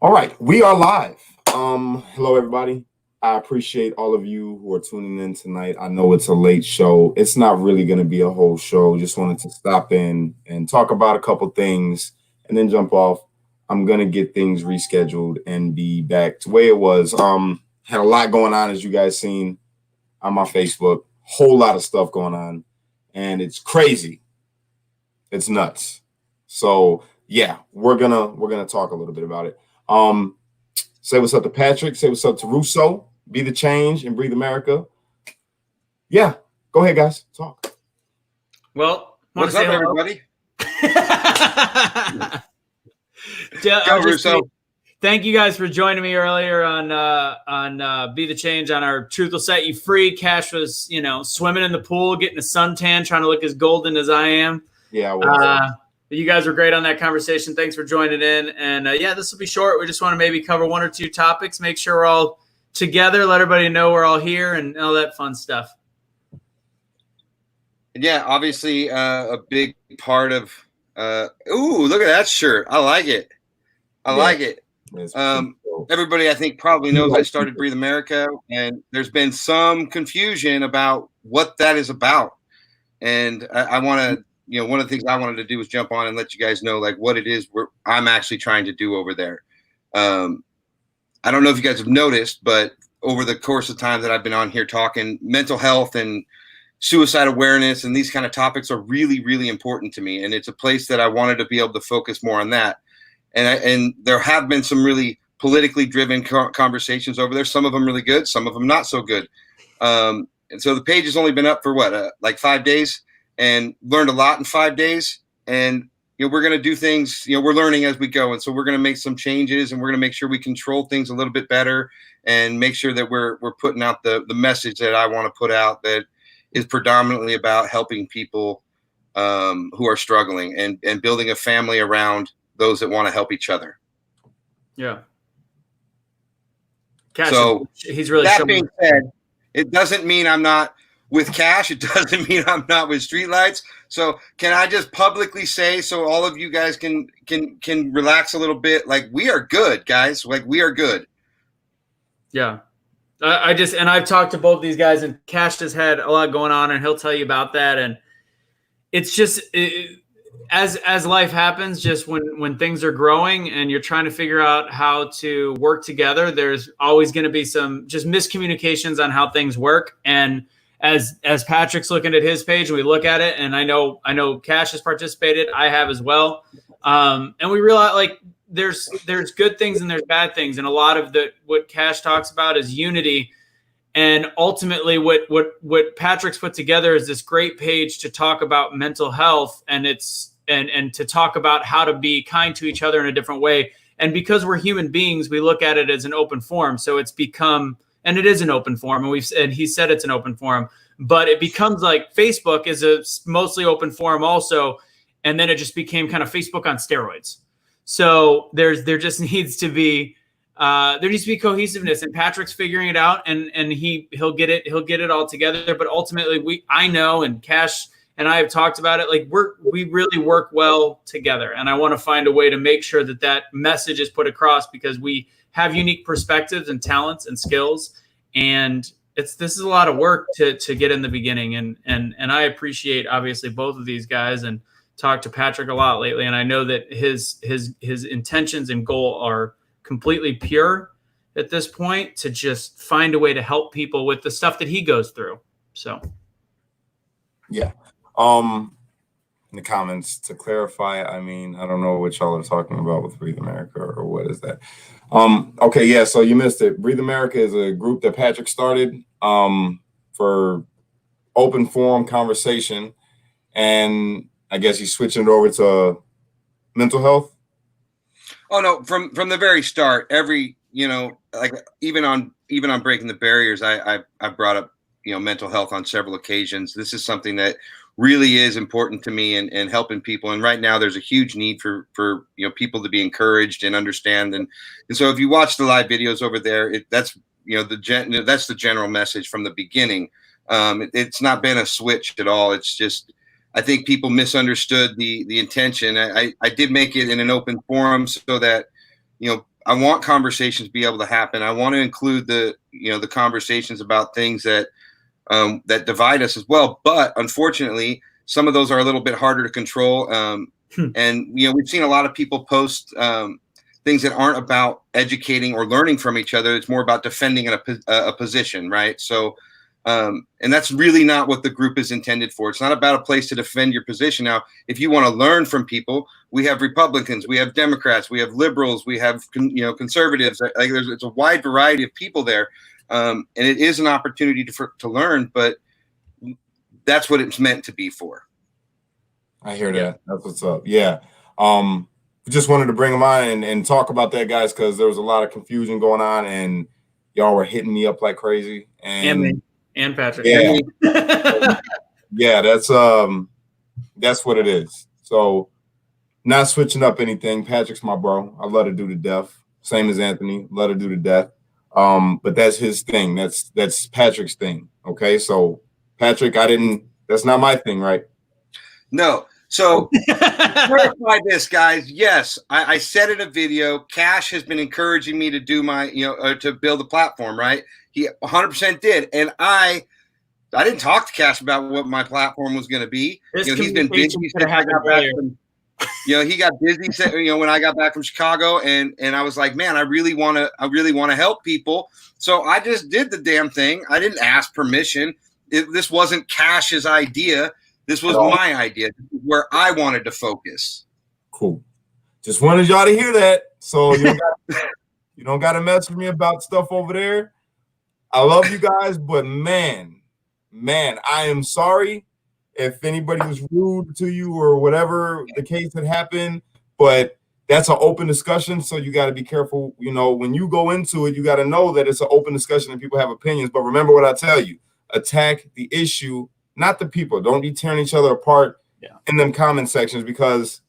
All right, we are live. Hello, everybody. I appreciate all of you who are tuning in tonight. I know it's a late show. It's not really going to be a whole show. Just wanted to stop in and talk about a couple things and then jump off. I'm going to get things rescheduled and be back to where it was. Had a lot going on, as you guys seen on my Facebook. Whole lot of stuff going on, and it's crazy. It's nuts. So yeah, we're gonna talk a little bit about it. Say what's up to Patrick. Say what's up to Russo. Be the change and breathe America. Yeah, go ahead, guys. Talk. Well, what's up, everybody? Go, Russo. Thank you guys for joining me earlier on Be the Change on our Truth Will Set You Free. Cash was, swimming in the pool, getting a suntan, trying to look as golden as I am. Yeah, I was. You guys were great on that conversation. Thanks for joining in. And this will be short. We just want to maybe cover one or two topics, make sure we're all together, let everybody know we're all here and all that fun stuff. Yeah, obviously a big part of look at that shirt. I like it. I like it. Everybody, I think, probably knows I started Breathe America, and there's been some confusion about what that is about. And I want to, one of the things I wanted to do was jump on and let you guys know, like, what it is I'm actually trying to do over there. I don't know if you guys have noticed, but over the course of time that I've been on here talking, mental health and suicide awareness and these kind of topics are really, really important to me. And it's a place that I wanted to be able to focus more on that. And there have been some really politically driven conversations over there. Some of them really good, some of them not so good. And so the page has only been up for like 5 days, and learned a lot in 5 days. And we're going to do things. We're learning as we go, and so we're going to make some changes, and we're going to make sure we control things a little bit better, and make sure that we're putting out the message that I want to put out, that is predominantly about helping people who are struggling and building a family around those that want to help each other. Yeah. Cash, so he's really. That being said, it doesn't mean I'm not with Cash. It doesn't mean I'm not with Streetlights. So can I just publicly say, so all of you guys can relax a little bit? Like, we are good, guys. Like, we are good. Yeah. I've talked to both these guys, and Cash has had a lot going on, and he'll tell you about that. And it's just as life happens, just when things are growing and you're trying to figure out how to work together, there's always going to be some just miscommunications on how things work. And as Patrick's looking at his page and we look at it, and I know Cash has participated, I have as well. And we realize, like, there's good things and there's bad things. And a lot of what Cash talks about is unity. And ultimately what Patrick's put together is this great page to talk about mental health, and and to talk about how to be kind to each other in a different way. And because we're human beings, we look at it as an open forum. So it's become, and it is an open forum, and he said it's an open forum, but it becomes like Facebook is a mostly open forum also. And then it just became kind of Facebook on steroids. So there just needs to be cohesiveness, and Patrick's figuring it out, and he'll get it all together. But ultimately, I know, and Cash and I have talked about it, like we really work well together, and I want to find a way to make sure that message is put across, because we have unique perspectives and talents and skills, and this is a lot of work to get in the beginning, and I appreciate obviously both of these guys, and talked to Patrick a lot lately, and I know that his intentions and goal are completely pure at this point, to just find a way to help people with the stuff that he goes through. So yeah. In the comments, to clarify, I mean, I don't know what y'all are talking about with Breathe America, or what is that? Okay, yeah, so you missed it. Breathe America is a group that Patrick started for open forum conversation, and I guess he's switching it over to mental health. Oh no, from the very start, like even on Breaking the Barriers, I brought up mental health on several occasions. This is something that really is important to me, and helping people. And right now there's a huge need for people to be encouraged and understand. And so if you watch the live videos over there, that's the general message from the beginning. It's not been a switch at all. It's just, I think people misunderstood the intention. I did make it in an open forum so that I want conversations to be able to happen. I want to include the conversations about things that that divide us as well. But unfortunately, some of those are a little bit harder to control. And we've seen a lot of people post things that aren't about educating or learning from each other. It's more about defending a position, right? So, and that's really not what the group is intended for. It's not about a place to defend your position. Now, if you want to learn from people, we have Republicans, we have Democrats, we have liberals, we have conservatives. It's a wide variety of people there, and it is an opportunity to learn. But that's what it's meant to be for. I hear that. That's what's up. Yeah. Just wanted to bring them on and talk about that, guys, because there was a lot of confusion going on, and y'all were hitting me up like crazy. And me and Patrick. Yeah. Yeah, that's what it is. So not switching up anything. Patrick's my bro. I love to do to death. Same as Anthony. Love to do to death. But that's his thing. That's Patrick's thing. Okay. So Patrick, that's not my thing, right? No. So clarify this, guys. Yes, I said in a video, Cash has been encouraging me to do my, to build a platform, right? He 100% did. And I didn't talk to Cash about what my platform was going to be. He's been busy since I got back from, he got busy, when I got back from Chicago, and I was like, man, I really want to help people. So I just did the damn thing. I didn't ask permission. This wasn't Cash's idea. This was my idea, where I wanted to focus. Cool. Just wanted y'all to hear that. So you don't got to mess with me about stuff over there. I love you guys, but man, I am sorry if anybody was rude to you or whatever the case had happened. But that's an open discussion, so you got to be careful. When you go into it, you got to know that it's an open discussion and people have opinions. But remember what I tell you: attack the issue, not the people. Don't be tearing each other apart in them comment sections, because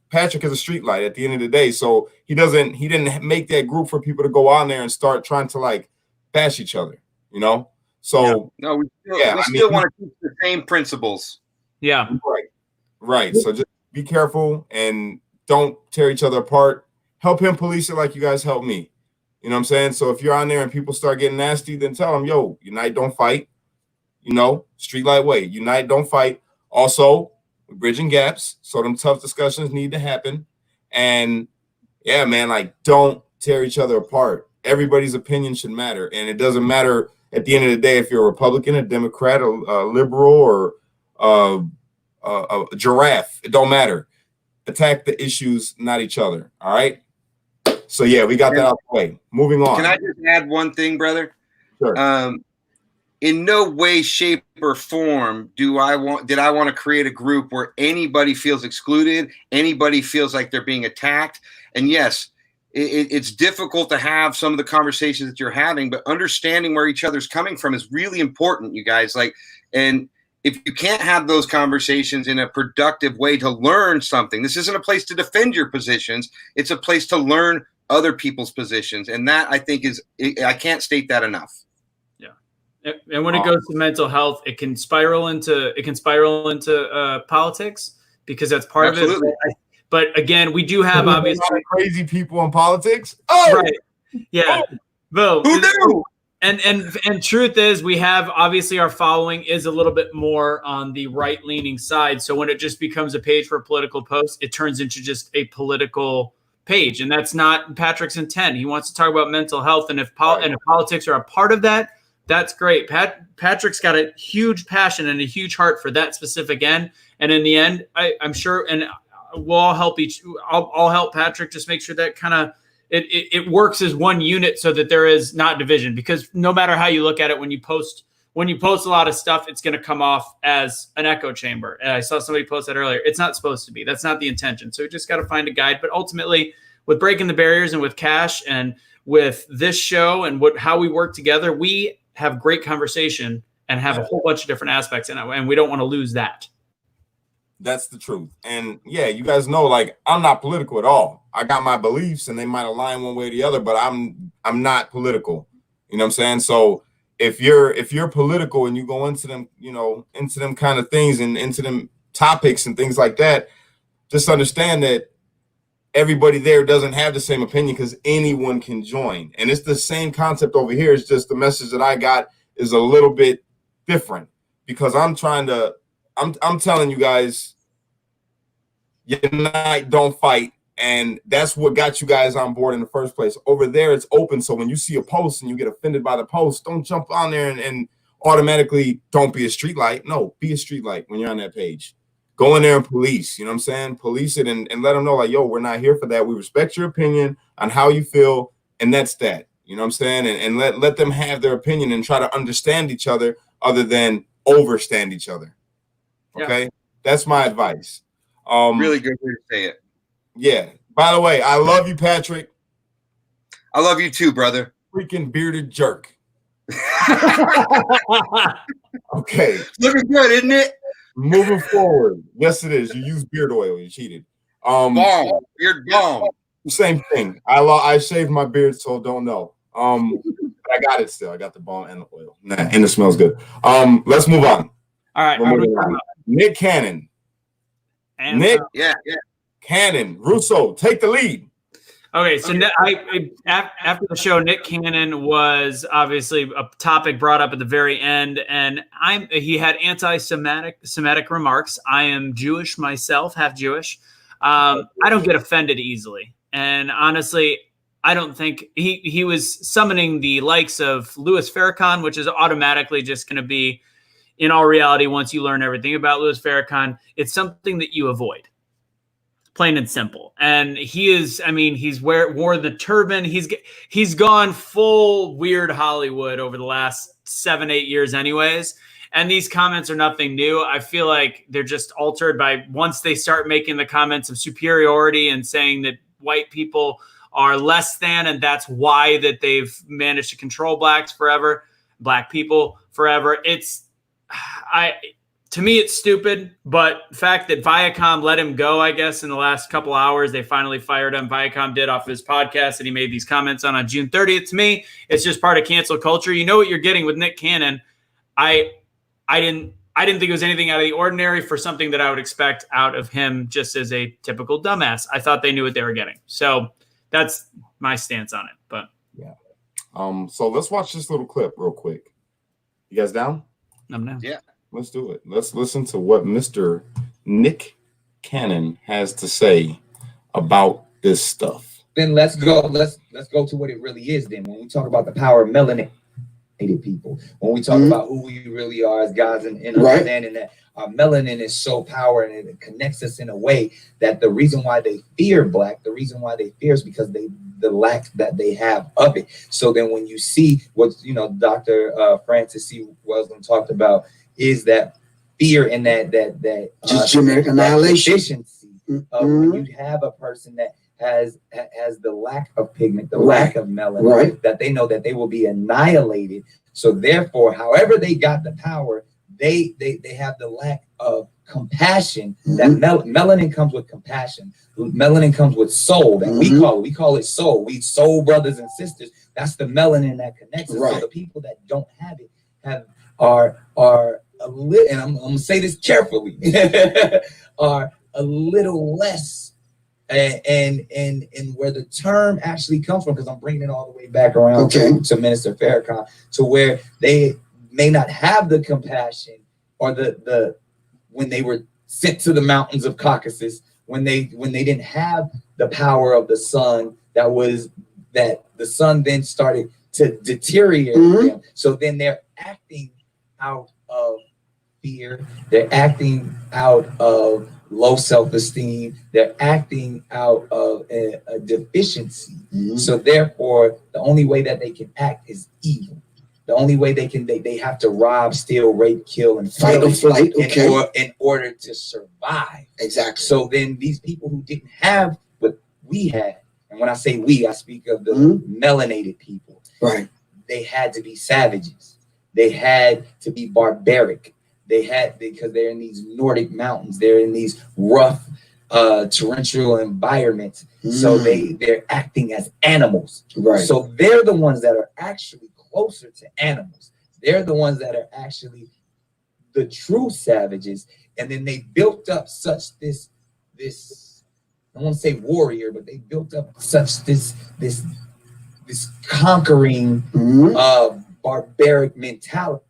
Patrick is a street light at the end of the day. So he didn't make that group for people to go on there and start trying to bash each other, So no, we still want to keep the same principles. Yeah. Right. So just be careful and don't tear each other apart. Help him police it like you guys help me. You know what I'm saying? So if you're on there and people start getting nasty, then tell them, yo, unite, don't fight. Street light way. Unite, don't fight. Also, bridging gaps. So them tough discussions need to happen. And yeah, man, don't tear each other apart. Everybody's opinion should matter. And it doesn't matter at the end of the day if you're a Republican, a Democrat, a liberal, or a giraffe. It don't matter. Attack the issues, not each other. All right. So yeah, we got that out of the way. Moving on. Can I just add one thing, brother? Sure. In no way, shape, or form did I want to create a group where anybody feels excluded, anybody feels like they're being attacked. And yes, it's difficult to have some of the conversations that you're having, but understanding where each other's coming from is really important, you guys. And if you can't have those conversations in a productive way to learn something, this isn't a place to defend your positions. It's a place to learn other people's positions. And that, I think, I can't state that enough. And when it goes to mental health, it can spiral into politics, because that's part of it. But again, we do have obviously crazy people in politics. Oh, right, yeah. Well, who knew? And truth is, we have obviously our following is a little bit more on the right leaning side. So when it just becomes a page for a political post, it turns into just a political page, and that's not Patrick's intent. He wants to talk about mental health, and if politics are a part of that, that's great. Patrick's got a huge passion and a huge heart for that specific end. And in the end, I'm sure, and we'll all help I'll help Patrick just make sure that kind of it works as one unit, so that there is not division. Because no matter how you look at it, when you post a lot of stuff, it's going to come off as an echo chamber. And I saw somebody post that earlier. It's not supposed to be. That's not the intention. So we just got to find a guide. But ultimately, with breaking the barriers and with Cash and with this show and how we work together, we have great conversation and have a whole bunch of different aspects in it, and we don't want to lose that. That's the truth. And yeah, you guys know, I'm not political at all. I got my beliefs, and they might align one way or the other, but I'm not political. You know what I'm saying? So if you're political and you go into them, into them kind of things and into them topics and things like that, just understand that everybody there doesn't have the same opinion because anyone can join. And it's the same concept over here. It's just the message that I got is a little bit different because I'm telling you guys, unite, don't fight. And that's what got you guys on board in the first place. Over there, it's open. So when you see a post and you get offended by the post, don't jump on there and automatically don't be a street light. No, be a street light when you're on that page. Go in there and police, you know what I'm saying? Police it and let them know, like, yo, we're not here for that. We respect your opinion on how you feel, and that's that. You know what I'm saying? And let them have their opinion and try to understand each other other than overstand each other. Okay? Yeah. That's my advice. Really good way to say it. Yeah. By the way, I love you, Patrick. I love you too, brother. Freaking bearded jerk. Okay. Looking good, isn't it? Moving forward. Yes, it is. You use beard oil. You cheated. Bomb. Beard bomb. Same thing. I shaved my beard, so don't know. But I got it still. I got the balm and the oil. And it smells good. Let's move on. All right. Nick Cannon. And Nick yeah. Cannon. Russo, take the lead. Okay, so after the show, Nick Cannon was obviously a topic brought up at the very end, and he had anti-Semitic remarks. I am Jewish myself, half Jewish. I don't get offended easily, and honestly, I don't think he was summoning the likes of Louis Farrakhan, which is automatically just going to be, in all reality, once you learn everything about Louis Farrakhan, it's something that you avoid. Plain and simple. And he's wore the turban. He's gone full weird Hollywood over the last 7-8 years anyways. And these comments are nothing new. I feel like they're just altered by once they start making the comments of superiority and saying that white people are less than, and that's why that they've managed to control black people forever. To me, it's stupid, but the fact that Viacom let him go, I guess, in the last couple hours, they finally fired him. Viacom did off of his podcast that he made these comments on June 30th. To me, it's just part of cancel culture. You know what you're getting with Nick Cannon. I didn't think it was anything out of the ordinary for something that I would expect out of him just as a typical dumbass. I thought they knew what they were getting. So that's my stance on it. But yeah. So let's watch this little clip real quick. You guys down? I'm down. Yeah. Let's do it. Let's listen to what Mr. Nick Cannon has to say about this stuff. Then let's go to what it really is then. When we talk about the power of melanated people, when we talk about who we really are as guys and understanding that our melanin is so powerful and it connects us in a way that the reason why they fear black, the reason why they fear is because the lack that they have of it. So then when you see what, Dr. Francis C. Wesleyan talked about, is that fear and that just genetic annihilation efficiency of when you have a person that has the lack of pigment, the lack of melanin, that they know that they will be annihilated. So therefore, however they got the power, they have the lack of compassion. That melanin comes with compassion. Melanin comes with soul. That we call it soul. We soul brothers and sisters. That's the melanin that connects us. So the people that don't have it are a little, and I'm gonna say this carefully, are a little less, and where the term actually comes from, because I'm bringing it all the way back around to Minister Farrakhan, to where they may not have the compassion or the when they were sent to the mountains of Caucasus, when they didn't have the power of the sun, that the sun then started to deteriorate them. So then they're acting out of fear, they're acting out of low self-esteem, they're acting out of a deficiency. So therefore, the only way that they can act is evil. The only way they have to rob, steal, rape, kill, and fight or flight in order to survive. Exactly. So then these people who didn't have what we had, and when I say we, I speak of the melanated people. Right. They had to be savages. They had to be barbaric. Because they're in these Nordic mountains. They're in these rough, torrential environments. So they're acting as animals. Right. So they're the ones that are actually closer to animals. They're the ones that are actually the true savages. And then they built up such this I won't say warrior, but they built up such this conquering barbaric mentality.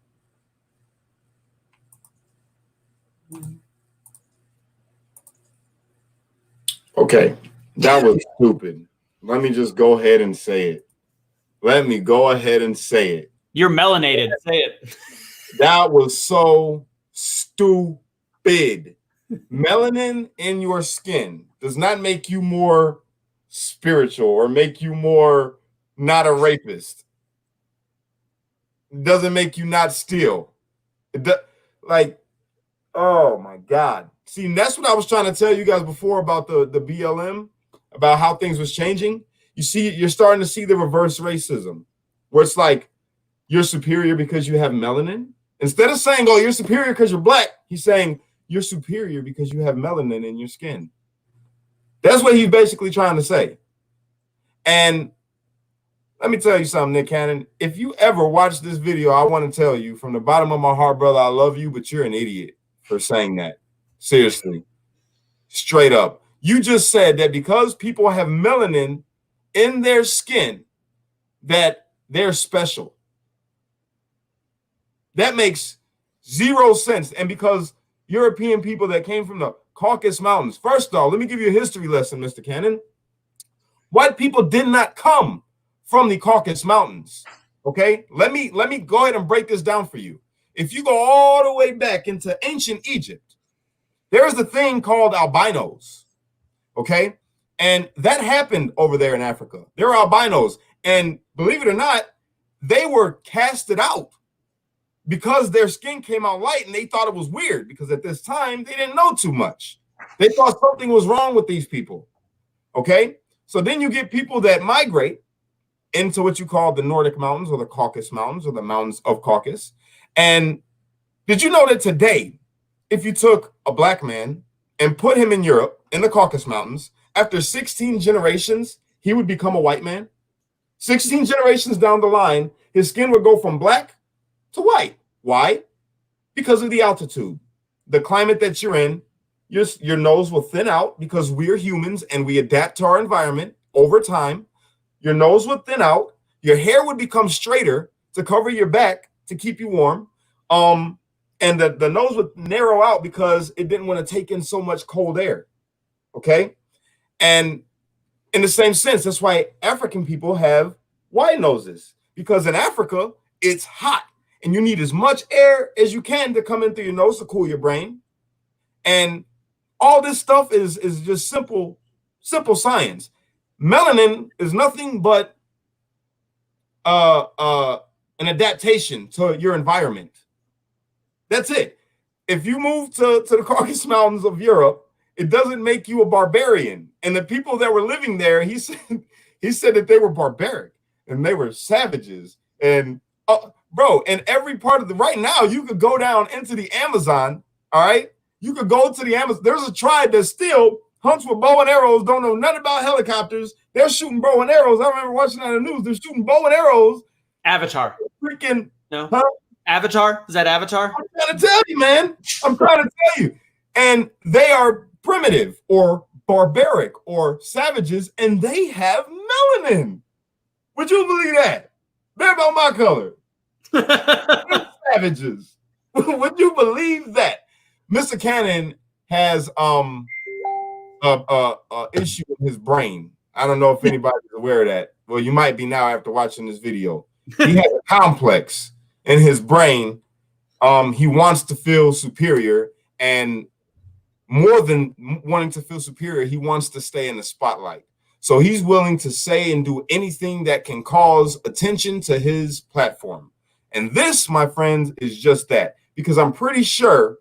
Okay, that was stupid. Let me just go ahead and say it. Let me go ahead and say it. You're melanated. Say it. That was so stupid. Melanin in your skin does not make you more spiritual or make you more not a rapist. It doesn't make you not steal. Oh my God. See, that's what I was trying to tell you guys before about the BLM, about how things was changing. You see, you're starting to see the reverse racism, where it's like you're superior because you have melanin. Instead of saying, oh, you're superior because you're black, he's saying you're superior because you have melanin in your skin. That's what he's basically trying to say. And let me tell you something, Nick Cannon. If you ever watch this video, I want to tell you from the bottom of my heart, brother, I love you, but you're an idiot for saying that. Seriously. Straight up. You just said that because people have melanin in their skin, that they're special. That makes zero sense. And because European people that came from the Caucasus Mountains, first off, let me give you a history lesson, Mr. Cannon. White people did not come from the Caucasus Mountains. Okay, let me go ahead and break this down for you. If you go all the way back into ancient Egypt, there is a thing called albinos. Okay, and that happened over there in Africa. There are albinos, and believe it or not, they were casted out because their skin came out light, and they thought it was weird because at this time they didn't know too much. They thought something was wrong with these people. Okay, so then you get people that migrate into what you call the Nordic Mountains or the Caucasus Mountains or the Mountains of Caucasus. And did you know that today, if you took a black man and put him in Europe, in the Caucasus Mountains, after 16 generations, he would become a white man? 16 generations down the line, his skin would go from black to white. Why? Because of the altitude. The climate that you're in, your nose will thin out because we're humans and we adapt to our environment over time. Your nose would thin out. Your hair would become straighter to cover your back to keep you warm. And the nose would narrow out because it didn't want to take in so much cold air. Okay? And in the same sense, that's why African people have wide noses, because in Africa, it's hot and you need as much air as you can to come in through your nose to cool your brain. And all this stuff is just simple science. Melanin is nothing but an adaptation to your environment. That's it. If you move to the Caucasus Mountains of Europe, it doesn't make you a barbarian. And the people that were living there, he said that they were barbaric and they were savages. And bro, in every part of right now, you could go down into the Amazon. All right, you could go to the Amazon. There's a tribe that still hunts with bow and arrows, don't know nothing about helicopters. They're shooting bow and arrows. I remember watching on the news. They're shooting bow and arrows. Avatar. Freaking no. Huh? Avatar? Is that Avatar? I'm trying to tell you, man. I'm trying to tell you. And they are primitive or barbaric or savages, and they have melanin. Would you believe that? They're about my color. They're savages. Would you believe that? Mr. Cannon has issue in his brain. I don't know if anybody's aware of that. Well, you might be now after watching this video. He has a complex in his brain. He wants to feel superior, and more than wanting to feel superior, he wants to stay in the spotlight. So he's willing to say and do anything that can cause attention to his platform. And this, my friends, is just that, because I'm pretty sure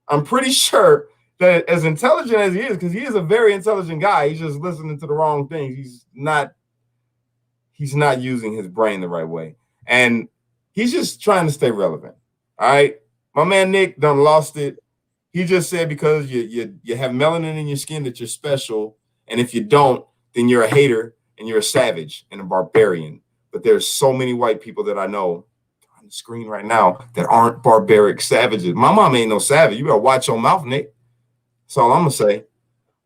that as intelligent as he is, because he is a very intelligent guy, he's just listening to the wrong things. He's not using his brain the right way. And he's just trying to stay relevant. All right. My man Nick done lost it. He just said because you have melanin in your skin that you're special. And if you don't, then you're a hater and you're a savage and a barbarian. But there's so many white people that I know on the screen right now that aren't barbaric savages. My mom ain't no savage. You better watch your mouth, Nick. That's all I'm gonna say.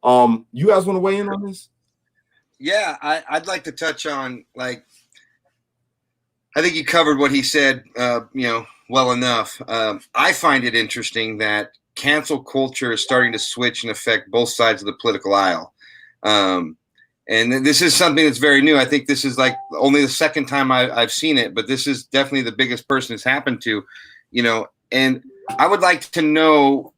You guys want to weigh in on this? Yeah, I'd like to touch on, like, I think you covered what he said, well enough. I find it interesting that cancel culture is starting to switch and affect both sides of the political aisle. And this is something that's very new. I think this is like only the second time I've seen it, but this is definitely the biggest person it's happened to, and I would like to know,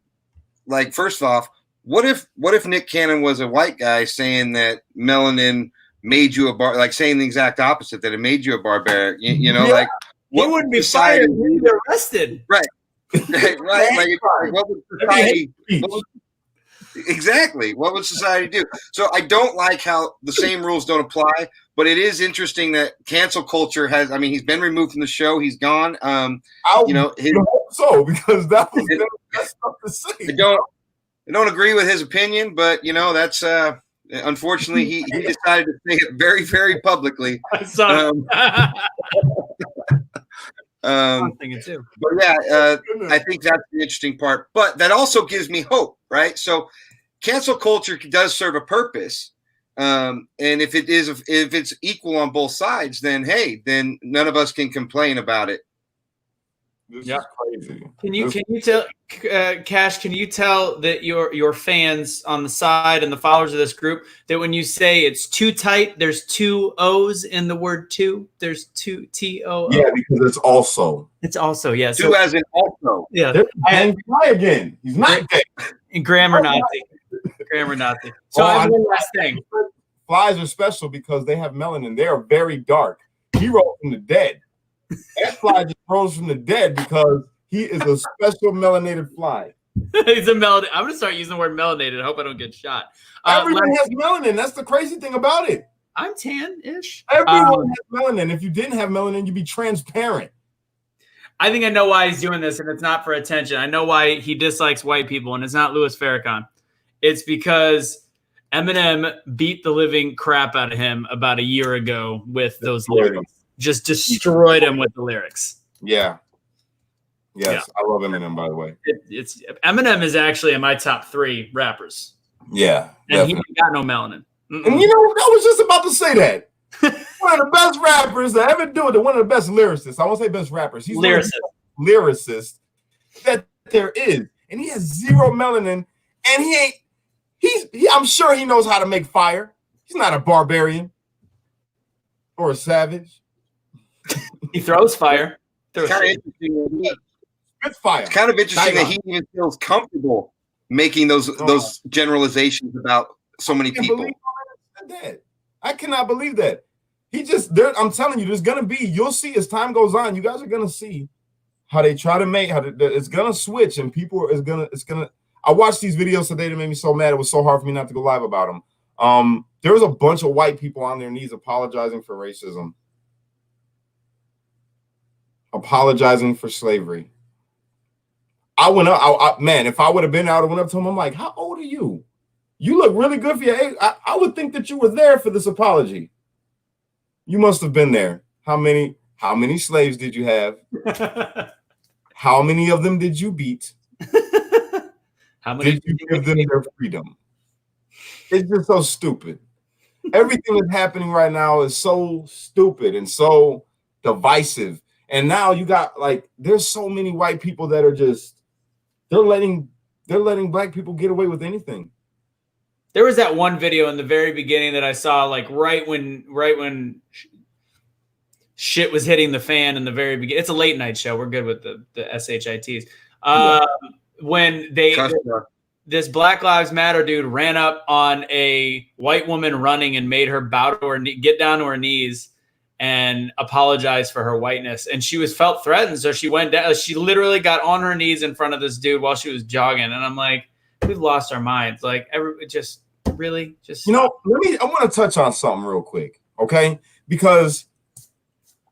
like, first off, what if Nick Cannon was a white guy saying that melanin made you saying the exact opposite, that it made you a barbarian, like, what would be fired? He'd be arrested. Right. Right. Like, what would society, exactly. What would society do? So I don't like how the same rules don't apply, but it is interesting that cancel culture has, he's been removed from the show. He's gone. I hope so, because that was that's stuff to say. I don't agree with his opinion, but that's unfortunately he decided to say it very, very publicly. I'm thinking too. But yeah, I think that's the interesting part. But that also gives me hope, right? So cancel culture does serve a purpose. And if it's equal on both sides, then then none of us can complain about it. This is crazy. Can you tell, Cash? Can you tell that your fans on the side and the followers of this group that when you say it's too tight, there's two O's in the word two. There's two T-O. Yeah, because it's also. It's also, yeah. Two as in also. Yeah. And fly again. He's not gay. Grammar Nazi. Grammar Nazi. So I have one last thing. Flies are special because they have melanin. They are very dark. He rose from the dead. That fly just rose from the dead because he is a special melanated fly. He's a melanin. I'm gonna start using the word melanated. I hope I don't get shot. Everyone has melanin. That's the crazy thing about it. I'm tan-ish. Everyone has melanin. If you didn't have melanin, you'd be transparent. I think I know why he's doing this, and it's not for attention. I know why he dislikes white people, and it's not Louis Farrakhan. It's because Eminem beat the living crap out of him about a year ago with those lyrics. Just destroyed him with the lyrics. Yeah. Yes, yeah. I love Eminem, by the way. Eminem is actually in my top 3 rappers. Yeah. And he got no melanin. And I was just about to say that. One of the best rappers that ever do it, one of the best lyricists. I won't say best rappers. He's lyricist that there is. And he has 0 melanin. And I'm sure he knows how to make fire. He's not a barbarian or a savage. He throws fire. It's kind of interesting. Fire. It's kind of interesting that he even feels comfortable making those generalizations about so many people. I cannot believe that. I'm telling you, there's gonna be. You'll see as time goes on. You guys are gonna see how they try to make it's gonna switch, and people it's gonna. I watched these videos today that made me so mad. It was so hard for me not to go live about them. There was a bunch of white people on their knees apologizing for racism. Apologizing for slavery. I went up, man, if I would have been out, I went up to him. I'm like, how old are you? You look really good for your age. I would think that you were there for this apology. You must have been there. How many slaves did you have? How many of them did you beat? How many did you give them their freedom? It's just so stupid. Everything that's happening right now is so stupid and so divisive. And now you got there's so many white people that are just they're letting black people get away with anything. There was that one video in the very beginning that I saw, right when shit was hitting the fan in the very beginning. It's a late night show. We're good with the SHITs. When this Black Lives Matter dude ran up on a white woman running and made her bow to her get down to her knees and apologized for her whiteness. And she felt threatened. So she went down. She literally got on her knees in front of this dude while she was jogging. And I'm like, we've lost our minds. I want to touch on something real quick. Okay. Because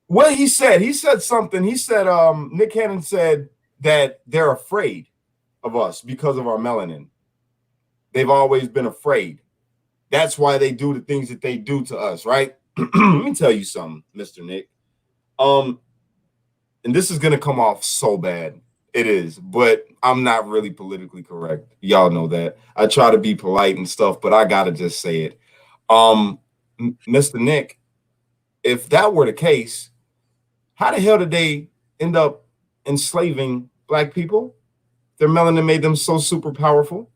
what he said something. He said, Nick Cannon said that they're afraid of us because of our melanin. They've always been afraid. That's why they do the things that they do to us. Right. Let me tell you something, Mr. Nick. And this is gonna come off so bad. It is, but I'm not really politically correct. Y'all know that. I try to be polite and stuff, but I gotta just say it. Mr. Nick, if that were the case, how the hell did they end up enslaving black people? Their melanin made them so super powerful.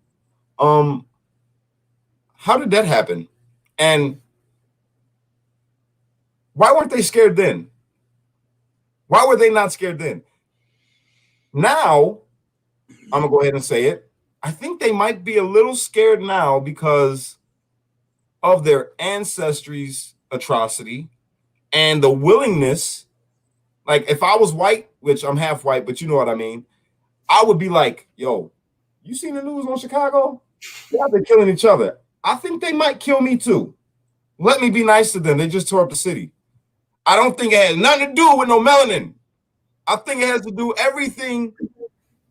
How did that happen? And why weren't they scared then? Why were they not scared then? Now, I'm gonna go ahead and say it. I think they might be a little scared now because of their ancestry's atrocity and the willingness. Like, if I was white, which I'm half white, but you know what I mean, I would be like, yo, you seen the news on Chicago? Yeah, they're killing each other. I think they might kill me too. Let me be nice to them. They just tore up the city. I don't think it has nothing to do with no melanin. I think it has to do everything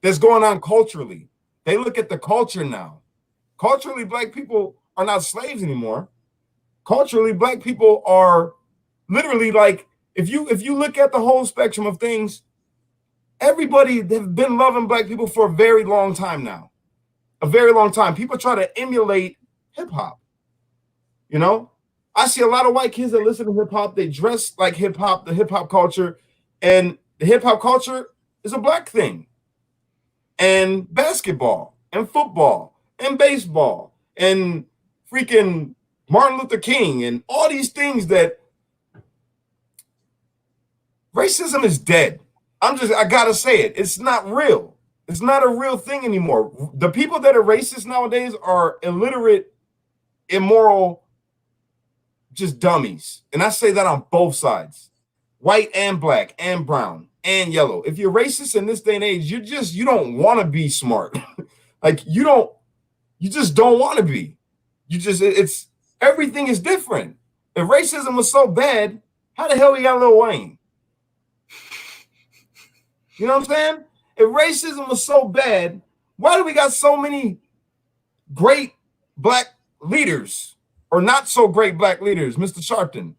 that's going on culturally. They look at the culture now. Culturally, black people are not slaves anymore. Culturally, black people are literally like, if you look at the whole spectrum of things, everybody have been loving black people for a very long time now. A very long time. People try to emulate hip hop. You know, I see a lot of white kids that listen to hip hop. They dress like hip hop, the hip hop culture, and the hip hop culture is a black thing. And basketball and football and baseball and freaking Martin Luther King and all these things that racism is dead. I gotta say it. It's not real. It's not a real thing anymore. The people that are racist nowadays are illiterate, immoral, just dummies. And I say that on both sides. White and black and brown and yellow. If you're racist in this day and age, you don't want to be smart. Like you just don't want to be. It's everything is different. If racism was so bad, how the hell we got Lil Wayne? You know what I'm saying? If racism was so bad, why do we got so many great black leaders or not so great black leaders, Mr. Sharpton?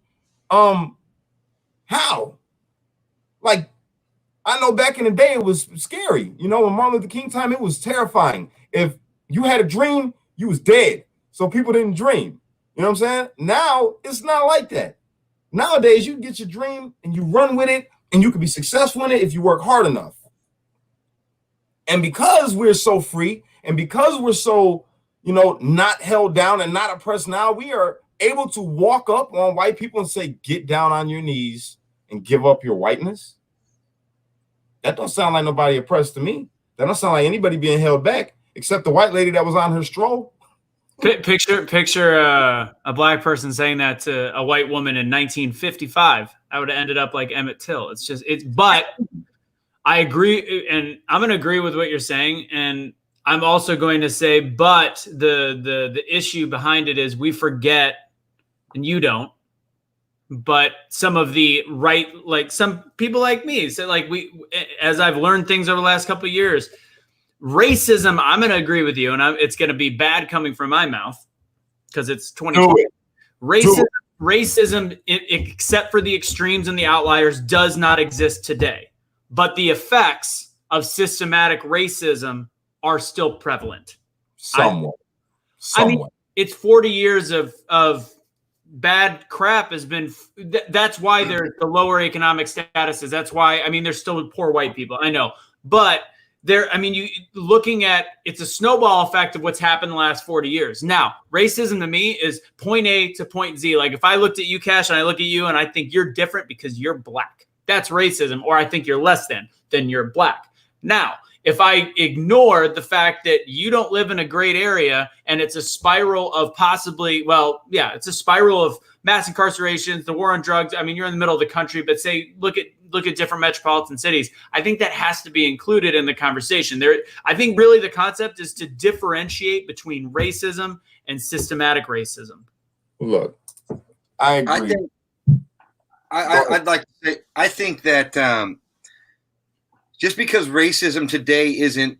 How? Like, I know back in the day it was scary. You know, when Martin Luther King time, it was terrifying. If you had a dream, you was dead. So people didn't dream. You know what I'm saying? Now it's not like that. Nowadays, you can get your dream and you run with it, and you can be successful in it if you work hard enough. And because we're so free, and because we're so, not held down and not oppressed now, we are able to walk up on white people and say, get down on your knees and give up your whiteness. That don't sound like nobody oppressed to me. That don't sound like anybody being held back, except the white lady that was on her stroll. Picture a black person saying that to a white woman in 1955. I would have ended up like Emmett Till. But I agree, and I'm going to agree with what you're saying, and I'm also going to say, but the issue behind it is we forget, and you don't, but some of the right, like some people like me, so like as I've learned things over the last couple of years, racism, I'm going to agree with you, and it's going to be bad coming from my mouth because it's 2020. Racism, except for the extremes and the outliers, does not exist today. But the effects of systematic racism are still prevalent. Somewhat. I mean, it's 40 years of bad crap has been. That's why there's the lower economic statuses. That's why, I mean, there's still poor white people. I know. But looking at, it's a snowball effect of what's happened the last 40 years. Now, racism to me is point A to point Z. Like if I looked at you, Cash, and I look at you and I think you're different because you're black, that's racism. Or I think you're less than you're black. Now, if I ignore the fact that you don't live in a great area and it's a spiral of it's a spiral of mass incarcerations, the war on drugs. I mean, you're in the middle of the country, but look at different metropolitan cities. I think that has to be included in the conversation. I think really the concept is to differentiate between racism and systematic racism. Look, I agree. I'd like to say, I think that just because racism today isn't,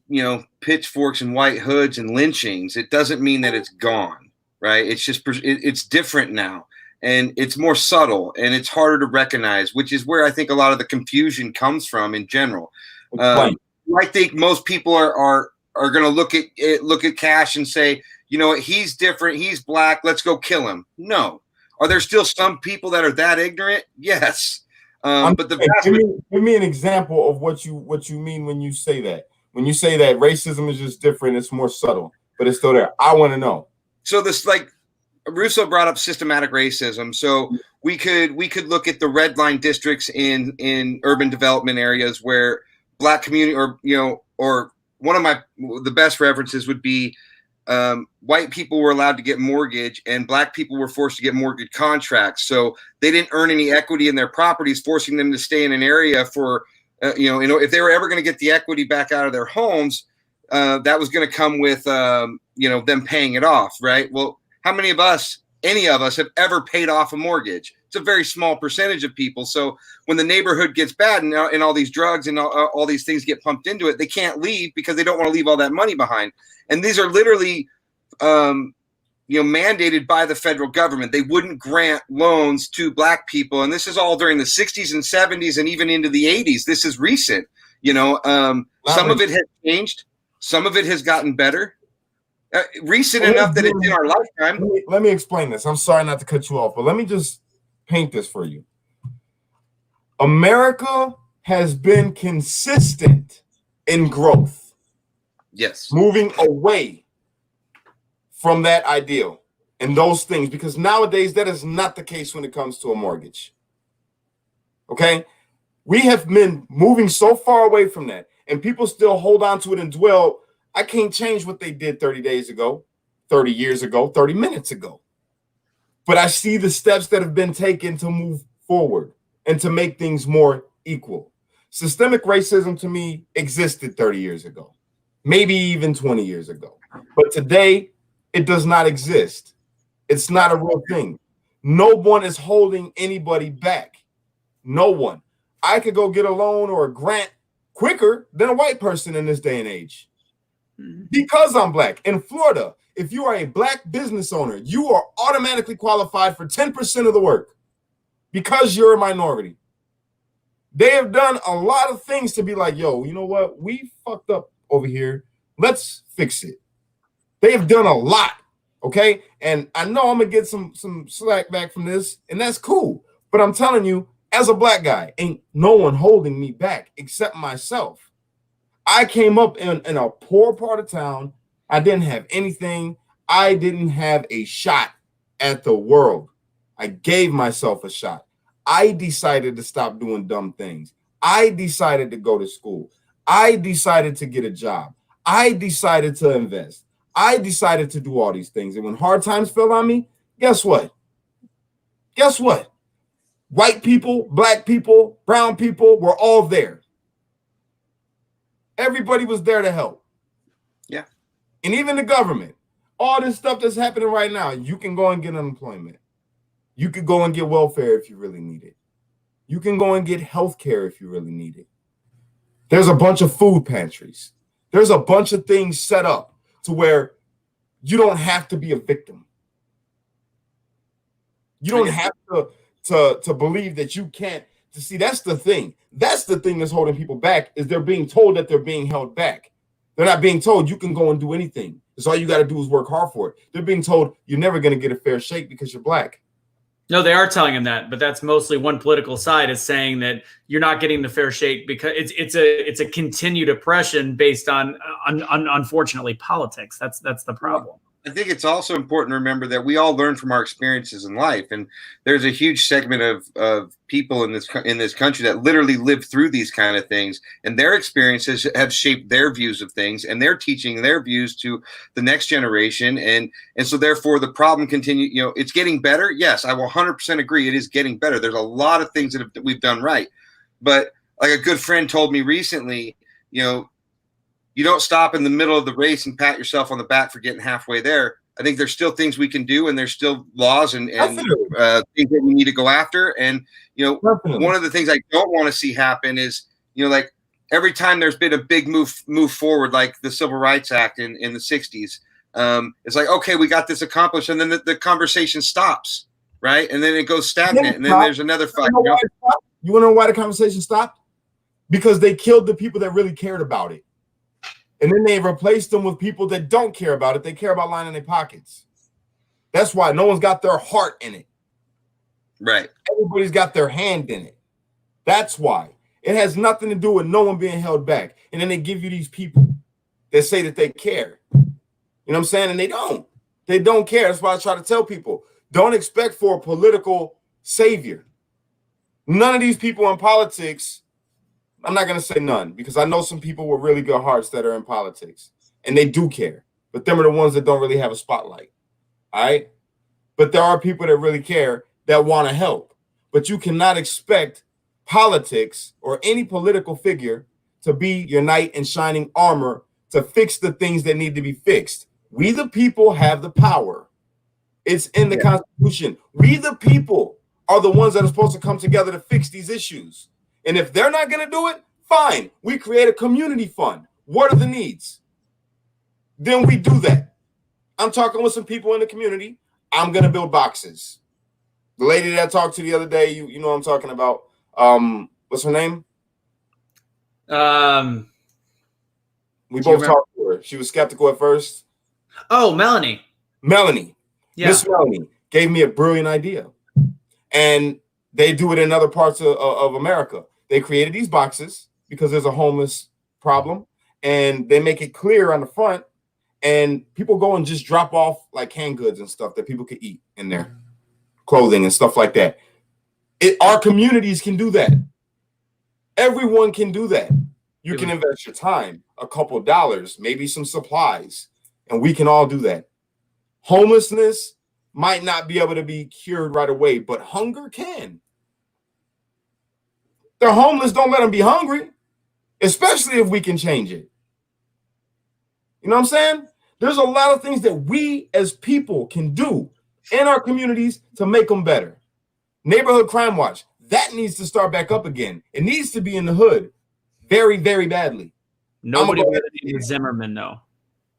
pitchforks and white hoods and lynchings, it doesn't mean that it's gone, right? It's just, it's different now. And it's more subtle and it's harder to recognize, which is where I think a lot of the confusion comes from in general. I think most people are going to look at Cash and say, you know what, he's different, he's black, let's go kill him. No. Are there still some people that are that ignorant? Yes. But give me an example of what you mean when you say that. When you say that racism is just different, it's more subtle, but it's still there. I want to know. So this, like Russo brought up systematic racism. So we could look at the red line districts in urban development areas where black community, or one of the best references would be white people were allowed to get mortgage and black people were forced to get mortgage contracts. So they didn't earn any equity in their properties, forcing them to stay in an area for, if they were ever going to get the equity back out of their homes, that was going to come with, them paying it off. Right. Well, how many of us, any of us, have ever paid off a mortgage? It's a very small percentage of people. So when the neighborhood gets bad and all these drugs and all these things get pumped into it, they can't leave because they don't want to leave all that money behind. And these are literally, mandated by the federal government. They wouldn't grant loans to black people. And this is all during the 60s and 70s and even into the 80s. This is recent. Some of it has changed. Some of it has gotten better. Recent enough that it's in our lifetime. Let me explain this. I'm sorry not to cut you off, but let me just paint this for you. America has been consistent in growth. Yes. Moving away from that ideal and those things, because nowadays that is not the case when it comes to a mortgage. Okay? We have been moving so far away from that, and people still hold on to it and dwell. I can't change what they did 30 days ago, 30 years ago, 30 minutes ago. But I see the steps that have been taken to move forward and to make things more equal. Systemic racism to me existed 30 years ago, maybe even 20 years ago. But today, it does not exist. It's not a real thing. No one is holding anybody back. No one. I could go get a loan or a grant quicker than a white person in this day and age. Because I'm black. In Florida, if you are a black business owner, you are automatically qualified for 10% of the work because you're a minority. They have done a lot of things to be like, yo, you know what? We fucked up over here. Let's fix it. They have done a lot, okay? And I know I'm going to get some slack back from this, and that's cool. But I'm telling you, as a black guy, ain't no one holding me back except myself. I came up in a poor part of town. I didn't have anything. I didn't have a shot at the world. I gave myself a shot. I decided to stop doing dumb things. I decided to go to school. I decided to get a job. I decided to invest. I decided to do all these things. And when hard times fell on me, guess what? Guess what? White people, black people, brown people were all there. Everybody was there to help. Yeah. And even the government. All this stuff that's happening right now, you can go and get unemployment. You could go and get welfare if you really need it. You can go and get health care if you really need it. There's a bunch of food pantries. There's a bunch of things set up to where you don't have to be a victim. You don't have to believe that you can't. To see, that's the thing. That's the thing that's holding people back, is they're being told that they're being held back. They're not being told you can go and do anything. Because all you got to do is work hard for it. They're being told you're never going to get a fair shake because you're black. No, they are telling him that, but that's mostly one political side is saying that you're not getting the fair shake because it's a continued oppression based on unfortunately politics. That's the problem. I think it's also important to remember that we all learn from our experiences in life, and there's a huge segment of people in this country that literally live through these kind of things, and their experiences have shaped their views of things, and they're teaching their views to the next generation, and so therefore the problem continue. It's getting better. Yes, I will 100% agree. It is getting better. There's a lot of things that we've done right, but like a good friend told me recently, you don't stop in the middle of the race and pat yourself on the back for getting halfway there. I think there's still things we can do, and there's still laws and things that we need to go after. And, one of the things I don't want to see happen is, like every time there's been a big move forward, like the Civil Rights Act in the 60s, it's like, okay, we got this accomplished. And then the conversation stops, right? And then it goes stagnant. And then there's another fight. You want to know why the conversation stopped? because they killed the people that really cared about it. And then they replaced them with people that don't care about it. They care about lining their pockets. That's why no one's got their heart in it. Right. Everybody's got their hand in it. That's why. It has nothing to do with no one being held back. And then they give you these people that say that they care. You know what I'm saying? And they don't. They don't care. That's why I try to tell people, don't expect for a political savior. None of these people in politics, I'm not going to say none, because I know some people with really good hearts that are in politics, and they do care. But them are the ones that don't really have a spotlight. All right? But there are people that really care that want to help. But you cannot expect politics or any political figure to be your knight in shining armor to fix the things that need to be fixed. We the people have the power. It's in the Constitution. We the people are the ones that are supposed to come together to fix these issues. And if they're not going to do it, fine. We create a community fund. What are the needs? Then we do that. I'm talking with some people in the community. I'm going to build boxes. The lady that I talked to the other day, you know what I'm talking about. What's her name? We both talked to her. She was skeptical at first. Oh, Melanie. Yeah. Miss Melanie gave me a brilliant idea. And they do it in other parts of America. They created these boxes because there's a homeless problem. And they make it clear on the front. And people go and just drop off like canned goods and stuff that people could eat in there. Clothing and stuff like that. Our communities can do that. Everyone can do that. You can invest your time, a couple of dollars, maybe some supplies, and we can all do that. Homelessness might not be able to be cured right away, but hunger can. They're homeless, don't let them be hungry, especially if we can change it. You know what I'm saying? There's a lot of things that we as people can do in our communities to make them better. Neighborhood Crime Watch, that needs to start back up again. It needs to be in the hood very, very badly. Nobody with the name Zimmerman, though.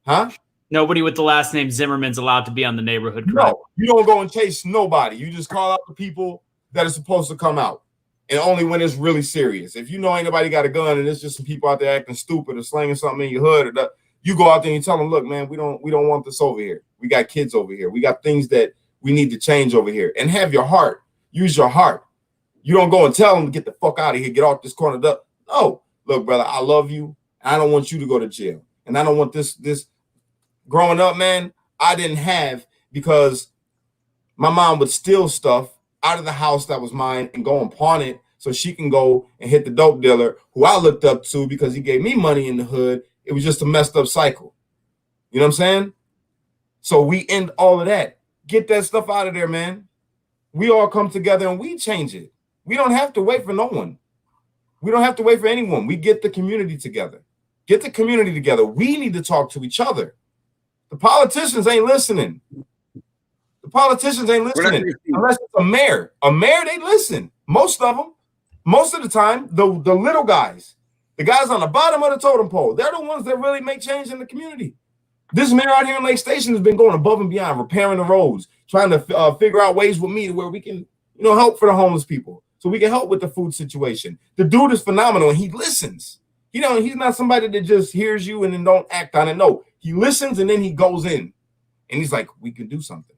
Huh? Nobody with the last name Zimmerman's allowed to be on the neighborhood crime. No, you don't go and chase nobody. You just call out the people that are supposed to come out. And only when it's really serious. If you know ain't nobody got a gun and it's just some people out there acting stupid or slinging something in your hood, you go out there and you tell them, look, man, we don't want this over here. We got kids over here. We got things that we need to change over here. And have your heart. Use your heart. You don't go and tell them to get the fuck out of here, get off this corner. No, look, brother, I love you. I don't want you to go to jail. And I don't want this. Growing up, man, I didn't have, because my mom would steal stuff out of the house that was mine and go and pawn it so she can go and hit the dope dealer who I looked up to because he gave me money in the hood. It was just a messed up cycle. You know what I'm saying? So we end all of that. Get that stuff out of there, man. We all come together and we change it. We don't have to wait for no one. We don't have to wait for anyone. We get the community together. Get the community together. We need to talk to each other. The politicians ain't listening. The politicians ain't listening. Unless it's a mayor. A mayor, they listen. Most of them. Most of the time, the little guys, the guys on the bottom of the totem pole, they're the ones that really make change in the community. This mayor out here in Lake Station has been going above and beyond, repairing the roads, trying to figure out ways with me where we can, help for the homeless people. So we can help with the food situation. The dude is phenomenal and he listens. He's not somebody that just hears you and then don't act on it. No, he listens and then he goes in and he's like, we can do something.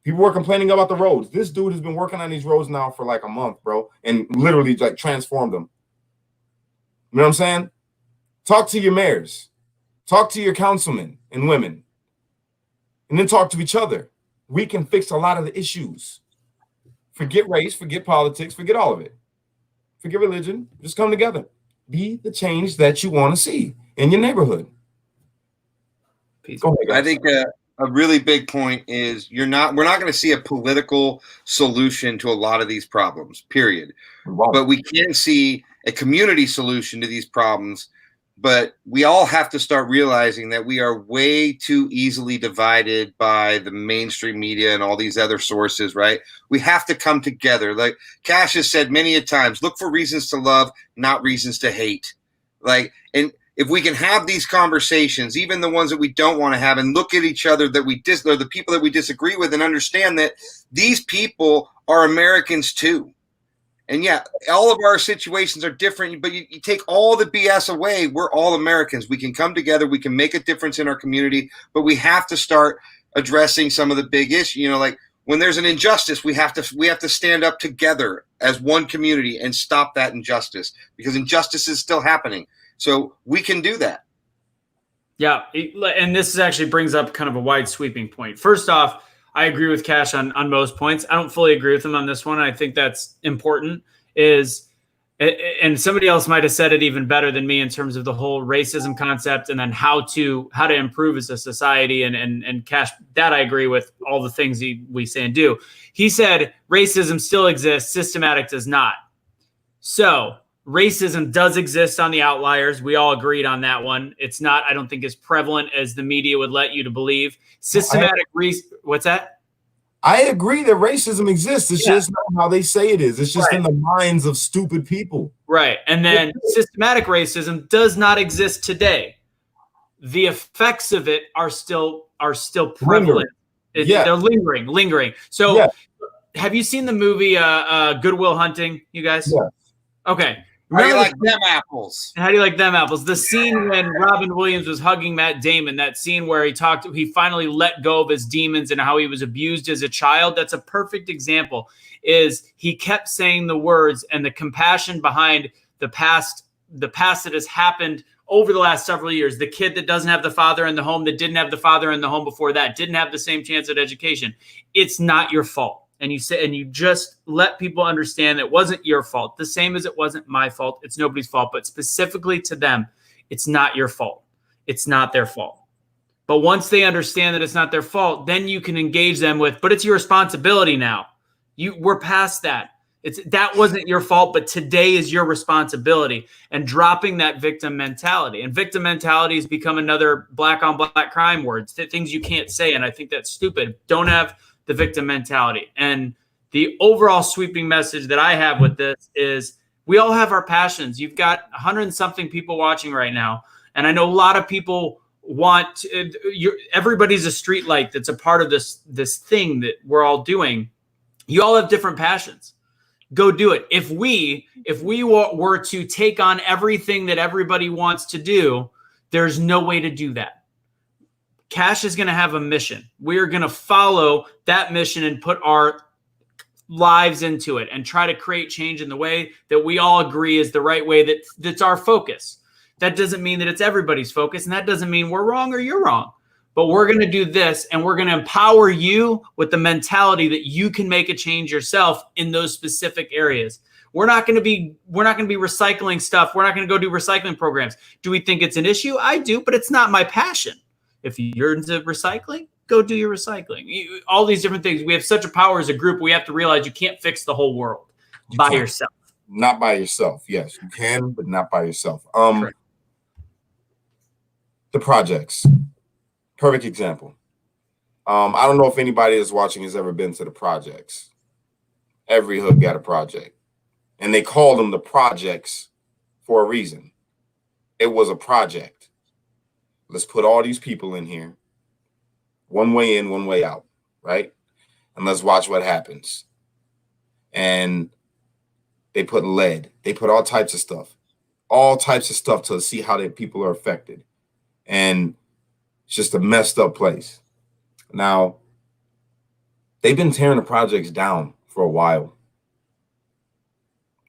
People were complaining about the roads. This dude has been working on these roads now for like a month, bro, and literally like transformed them. You know what I'm saying? Talk to your mayors. Talk to your councilmen and women. And then talk to each other. We can fix a lot of the issues. Forget race, forget politics, forget all of it. Forget religion. Just come together. Be the change that you want to see in your neighborhood. Go ahead, guys. I think a really big point is we're not going to see a political solution to a lot of these problems, period. But we can see a community solution to these problems. But we all have to start realizing that we are way too easily divided by the mainstream media and all these other sources, right? We have to come together. Like Cash has said many a times, look for reasons to love, not reasons to hate. And if we can have these conversations, even the ones that we don't want to have, and look at each other or the people that we disagree with, and understand that these people are Americans too. And yeah, all of our situations are different, but you take all the BS away. We're all Americans. We can come together. We can make a difference in our community, but we have to start addressing some of the big issues. You know, like when there's an injustice, we have to stand up together as one community and stop that injustice, because injustice is still happening. So we can do that. Yeah, and this actually brings up kind of a wide sweeping point. First off, I agree with Cash on most points. I don't fully agree with him on this one. I think that's important. And somebody else might have said it even better than me in terms of the whole racism concept, and then how to improve as a society. And Cash, that I agree with all the things we say and do. He said racism still exists, systematic does not. So racism does exist on the outliers. We all agreed on that one. It's not, I don't think, as prevalent as the media would let you to believe. Systematic what's that? I agree that racism exists. It's just not how they say it is. It's just in the minds of stupid people. Right. And then systematic racism does not exist today. The effects of it are still prevalent. They're lingering. So have you seen the movie Good Will Hunting, you guys? Yeah. Okay. How do you like them apples? How do you like them apples? The scene when Robin Williams was hugging Matt Damon, that scene where he finally let go of his demons and how he was abused as a child. That's a perfect example. Is he kept saying the words and the compassion behind the past that has happened over the last several years. The kid that doesn't have the father in the home, that didn't have the father in the home before that, didn't have the same chance at education. It's not your fault. And you just let people understand that it wasn't your fault, the same as it wasn't my fault. It's nobody's fault, but specifically to them, it's not your fault. It's not their fault. But once they understand that it's not their fault, then you can engage them with, but it's your responsibility now. We're past that. That wasn't your fault, but today is your responsibility. And dropping that victim mentality. And victim mentality has become another black on black crime word, things you can't say. And I think that's stupid. Don't have the victim mentality. And the overall sweeping message that I have with this is we all have our passions. You've got 100 and something people watching right now. And I know a lot of people everybody's a street light that's a part of this thing that we're all doing. You all have different passions. Go do it. If we were to take on everything that everybody wants to do, there's no way to do that. Cash is going to have a mission. We're going to follow that mission and put our lives into it and try to create change in the way that we all agree is the right way, that's our focus. That doesn't mean that it's everybody's focus, and that doesn't mean we're wrong or you're wrong. But we're going to do this, and we're going to empower you with the mentality that you can make a change yourself in those specific areas. We're not going to be recycling stuff. We're not going to go do recycling programs. Do we think it's an issue? I do, but it's not my passion. If you're into recycling, go do your recycling. All these different things. We have such a power as a group. We have to realize you can't fix the whole world by yourself. Not by yourself. Yes, you can, but not by yourself. The projects. Perfect example. I don't know if anybody that's watching has ever been to the projects. Every hood got a project. And they call them the projects for a reason. It was a project. Let's put all these people in here. One way in, one way out, right? And let's watch what happens. And they put lead. They put all types of stuff to see how the people are affected. And it's just a messed up place. Now, they've been tearing the projects down for a while.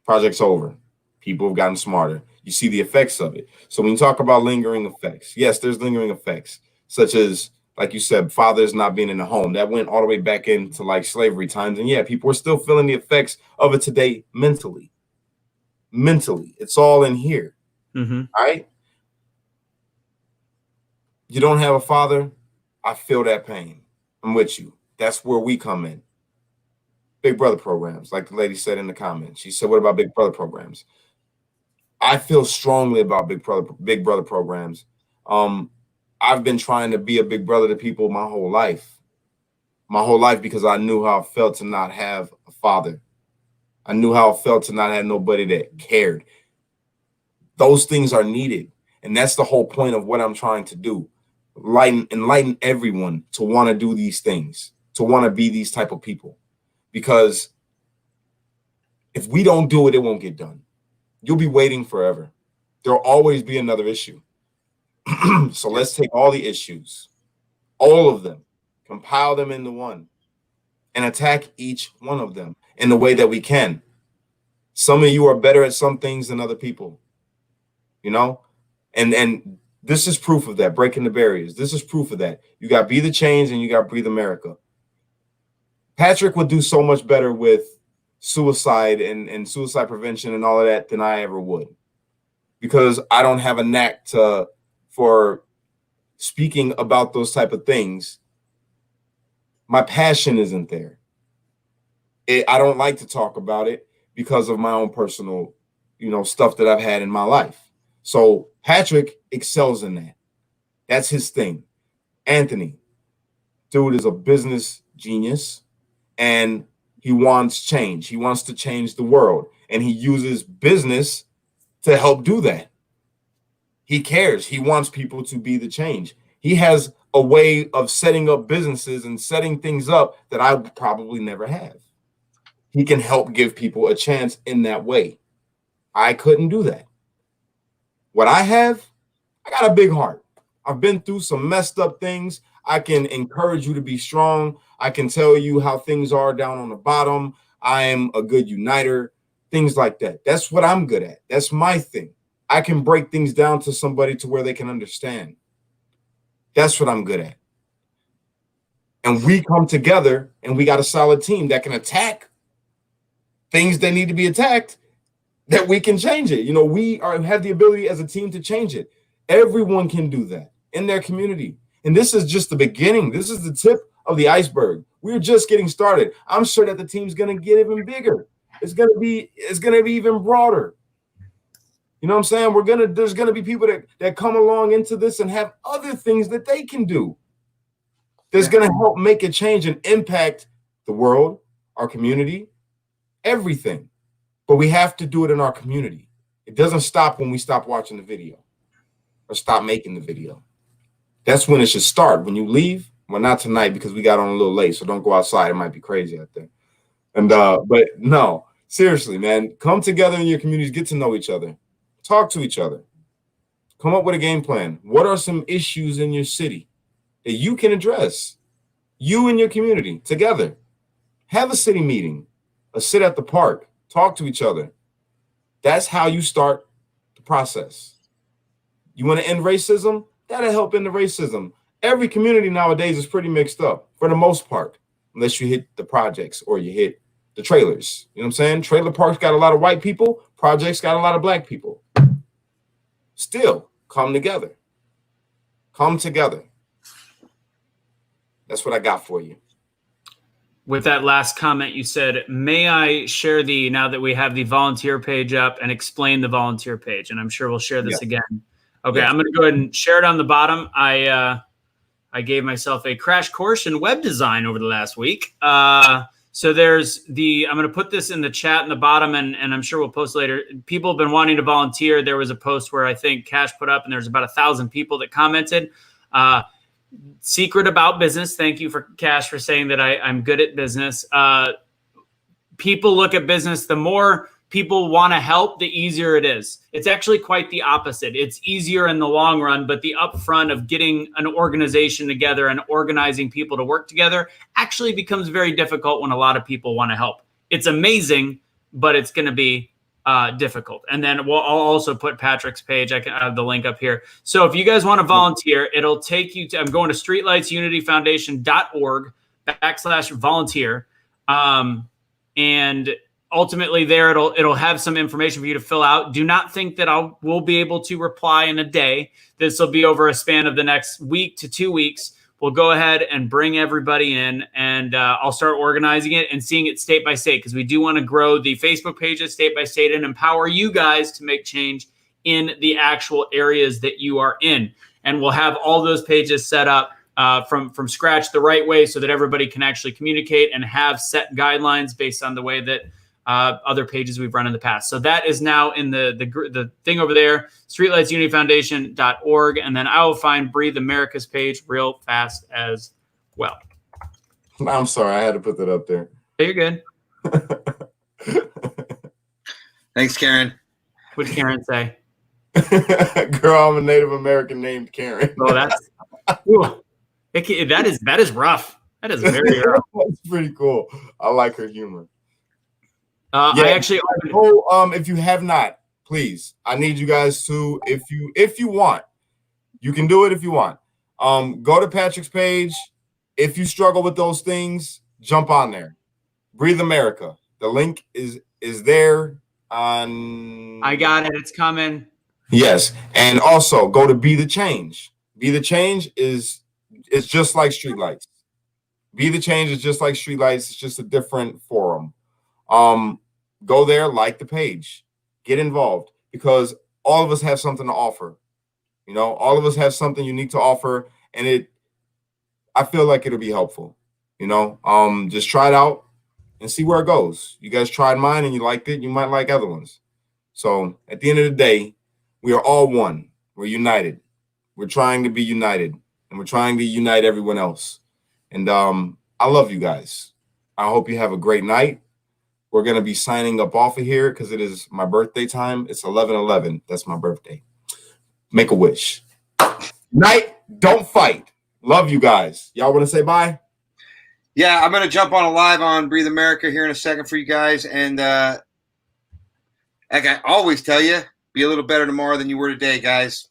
Project's over. People have gotten smarter. You see the effects of it. So when you talk about lingering effects, yes, there's lingering effects, such as, like you said, fathers not being in the home. That went all the way back into like slavery times. And yeah, people are still feeling the effects of it today mentally. It's all in here. Mm-hmm. All right. You don't have a father. I feel that pain. I'm with you. That's where we come in. Big brother programs, like the lady said in the comments. She said, what about big brother programs? I feel strongly about big brother programs. I've been trying to be a big brother to people my whole life because I knew how it felt to not have a father. I knew how it felt to not have nobody that cared. Those things are needed. And that's the whole point of what I'm trying to do. Enlighten everyone to want to do these things, to want to be these type of people. Because If we don't do it, it won't get done. You'll be waiting forever. There'll always be another issue. So let's take all the issues, all of them, compile them into one, and attack each one of them in the way that we can. Some of you are better at some things than other people, you know? And this is proof of that, breaking the barriers. This is proof of that. You got Be the Change and you got Breathe America. Patrick would do so much better with suicide and suicide prevention and all of that than I ever would, because I don't have a knack for speaking about those type of things. My passion isn't there. I don't like to talk about it because of my own personal, stuff that I've had in my life. So Patrick excels in that. That's his thing. Anthony, dude is a business genius and he wants change. He wants to change the world and he uses business to help do that. He cares. He wants people to be the change. He has a way of setting up businesses and setting things up that I probably never have. He can help give people a chance in that way. I couldn't do that. What I have, I got a big heart. I've been through some messed up things. I can encourage you to be strong. I can tell you how things are down on the bottom. I am a good uniter, things like that. That's what I'm good at. That's my thing. I can break things down to somebody to where they can understand. That's what I'm good at. And we come together and we got a solid team that can attack things that need to be attacked, that we can change it. We have the ability as a team to change it. Everyone can do that in their community. And this is just the beginning. This is the tip of the iceberg. We're just getting started. I'm sure that the team's going to get even bigger. It's going to be even broader. You know what I'm saying? There's going to be people that come along into this and have other things that they can do. That's going to help make a change and impact the world, our community, everything. But we have to do it in our community. It doesn't stop when we stop watching the video or stop making the video. That's when it should start. When you leave, well, not tonight because we got on a little late, so don't go outside. It might be crazy out there. And but no, seriously, man, come together in your communities, get to know each other. Talk to each other. Come up with a game plan. What are some issues in your city that you can address? You and your community together. Have a city meeting, a sit at the park. Talk to each other. That's how you start the process. You want to end racism? That'll help end the racism. Every community nowadays is pretty mixed up for the most part, unless you hit the projects or you hit the trailers. You know what I'm saying? Trailer parks got a lot of white people. Projects got a lot of black people. Still, come together. Come together. That's what I got for you. With that last comment, you said, may I share now that we have the volunteer page up and explain the volunteer page? And I'm sure we'll share this again. Okay, I'm going to go ahead and share it on the bottom. I gave myself a crash course in web design over the last week. So there's I'm going to put this in the chat in the bottom, and I'm sure we'll post later. People have been wanting to volunteer. There was a post where I think Cash put up, and there's about 1,000 people that commented. Secret about business. Thank you for Cash for saying that I'm good at business. People look at business, the more people want to help, the easier it is. It's actually quite the opposite. It's easier in the long run, but the upfront of getting an organization together and organizing people to work together actually becomes very difficult when a lot of people want to help. It's amazing, but it's going to be difficult. And then I'll also put Patrick's page. I have the link up here. So if you guys want to volunteer, it'll take you to, I'm going to streetlightsunityfoundation.org/volunteer. And ultimately there it'll have some information for you to fill out. Do not think that we'll be able to reply in a day. This will be over a span of the next week to 2 weeks. We'll go ahead and bring everybody in, and I'll start organizing it and seeing it state by state, because we do want to grow the Facebook pages state by state and empower you guys to make change in the actual areas that you are in. And we'll have all those pages set up from scratch the right way so that everybody can actually communicate and have set guidelines based on the way that other pages we've run in the past. So that is now in the thing over there, streetlightsunityfoundation.org. And then I will find Breathe America's page real fast as well. I'm sorry, I had to put that up there. Hey, you're good. Thanks, Karen. What'd Karen say? Girl, I'm a Native American named Karen. Oh, that's that is rough. That is very rough. That's pretty cool. I like her humor. I actually if you have not, please, I need you guys to, if you want, you can do it if you want. Go to Patrick's page. If you struggle with those things, jump on there. Breathe America. The link is there on. I got it. It's coming. Yes, and also go to Be the Change. Be the Change is just like Streetlights. Be the Change is just like Streetlights. It's just a different forum. Go there, like the page, get involved, because all of us have something to offer. You know, all of us have something unique to offer, and I feel like it'll be helpful. You know, just try it out and see where it goes. You guys tried mine and you liked it, you might like other ones. So at the end of the day, we are all one. We're united. We're trying to be united, and we're trying to unite everyone else. And I love you guys. I hope you have a great night. We're going to be signing up off of here because it is my birthday time. It's 11/11. That's my birthday. Make a wish. Night. Don't fight. Love you guys. Y'all want to say bye? Yeah, I'm going to jump on a live on Breathe America here in a second for you guys. And like I always tell you, be a little better tomorrow than you were today, guys.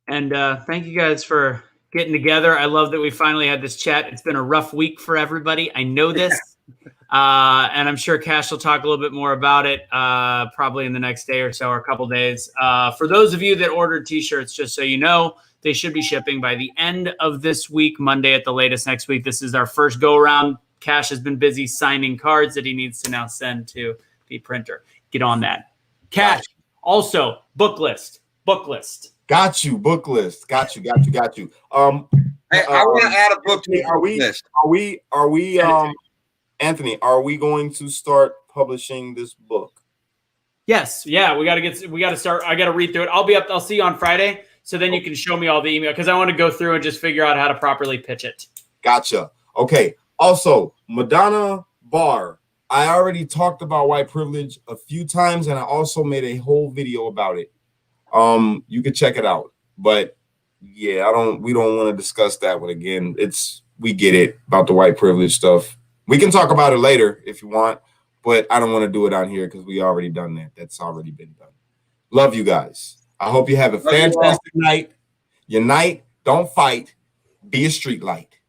And thank you guys for getting together. I love that we finally had this chat. It's been a rough week for everybody. I know this. And I'm sure Cash will talk a little bit more about it probably in the next day or so, or a couple days. For those of you that ordered T-shirts, just so you know, they should be shipping by the end of this week, Monday at the latest next week. This is our first go-around. Cash has been busy signing cards that he needs to now send to the printer. Get on that. Cash, also, book list. Got you, book list. Got you. Hey, I want to add a book to the list. Are we Anthony, are we going to start publishing this book? Yes. Yeah, we got to start. I got to read through it. I'll see you on Friday. So then you can show me all the email, because I want to go through and just figure out how to properly pitch it. Gotcha. Okay. Also, Madonna Bar. I already talked about white privilege a few times, and I also made a whole video about it. You can check it out. But yeah, we don't want to discuss that one again. We get it about the white privilege stuff. We can talk about it later if you want, but I don't want to do it on here because we already done that. That's already been done. Love you guys. I hope you have a fantastic night. Unite, don't fight, be a street light.